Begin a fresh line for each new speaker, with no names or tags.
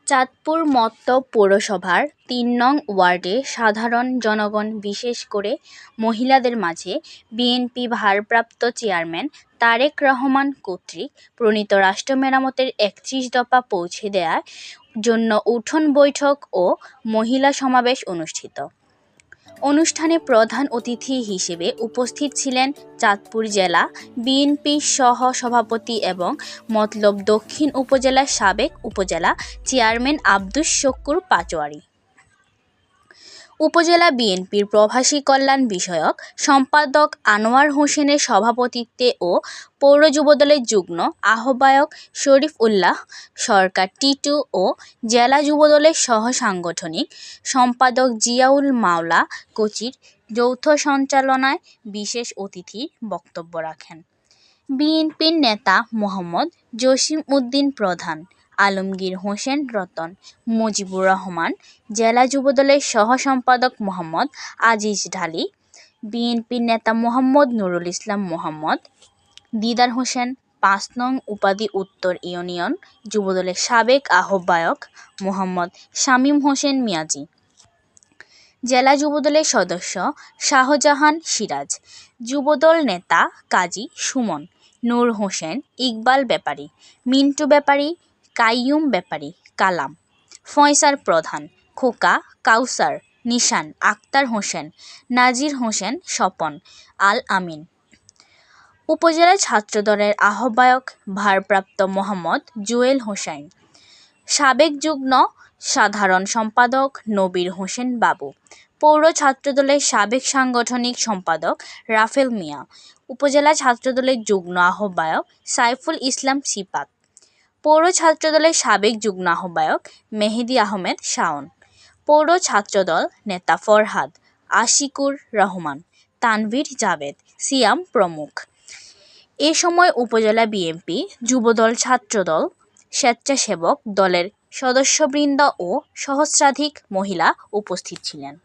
চাঁদপুর মত্ত পৌরসভার ৩ নং ওয়ার্ডে সাধারণ জনগণ, বিশেষ করে মহিলাদের মাঝে বিএনপি ভারপ্রাপ্ত চেয়ারম্যান তারেক রহমান কর্তৃক প্রণীত রাষ্ট্র মেরামতের ৩১ দফা পৌঁছে দেওয়ার জন্য উঠোন বৈঠক ও মহিলা সমাবেশ অনুষ্ঠিত। অনুষ্ঠানে প্রধান অতিথি হিসেবে উপস্থিত ছিলেন চাঁদপুর জেলা বিএনপির সহ-সভাপতি এবং মতলব দক্ষিণ উপজেলার সাবেক উপজেলা চেয়ারম্যান আব্দুস শুকুর পাটোয়ারী, উপজেলা বিএনপির প্রবাসী কল্যাণ বিষয়ক সম্পাদক আনোয়ার হোসেনের সভাপতিত্বে ও পৌর যুবদলের যুগ্ম আহ্বায়ক শরীফ উল্লাহ সরকার টিটু ও জেলা যুবদলের সহ-সাংগঠনিক সম্পাদক জিয়াউল মাওলা কোচির যৌথ সঞ্চালনায় বিশেষ অতিথির বক্তব্য রাখেন বিএনপির নেতা মোহাম্মদ জসিম উদ্দিন প্রধান, আলমগীর হোসেন রতন, মুজিবুর রহমান, জেলা যুবদলের সহ-সম্পাদক মোহাম্মদ আজিজ ঢালী, বিএনপির নেতা মোহাম্মদ নুরুল ইসলাম মোহাম্মদ, দিদার হোসেন, ৫ নং উপাধি উত্তর ইউনিয়ন যুবদলের সাবেক আহ্বায়ক মোহাম্মদ শামীম হোসেন মিয়াজি, জেলা যুবদলের সদস্য শাহজাহান সিরাজ, যুবদল নেতা কাজী সুমন, নূর হোসেন, ইকবাল ব্যাপারী, মিন্টু ব্যাপারী, কাইয়ুম ব্যাপারী, কালাম, ফয়সাল প্রধান, খোকা, কাউসার, নিশান, আক্তার হোসেন, নাজির হোসেন স্বপন, আল আমিন, উপজেলা ছাত্রদলের আহ্বায়ক ভারপ্রাপ্ত মোহাম্মদ জুয়েল হোসেন, সাবেক যুগ্ম সাধারণ সম্পাদক নবীর হোসেন বাবু, পৌর ছাত্রদলের সাবেক সাংগঠনিক সম্পাদক রাফেল মিয়া, উপজেলা ছাত্রদলের যুগ্ম আহ্বায়ক সাইফুল ইসলাম সিপাত, পৌর ছাত্রদলের সাবেক যুগ্ম আহ্বায়ক মেহেদী আহমেদ শাওন, পৌর ছাত্রদল নেতা ফরহাদ, আশিকুর রহমান, তানভীর জাভেদ, সিয়াম প্রমুখ। এ সময় উপজেলা বিএনপি, যুবদল, ছাত্রদল, স্বেচ্ছাসেবক দলের সদস্যবৃন্দ ও সহস্রাধিক মহিলা উপস্থিত ছিলেন।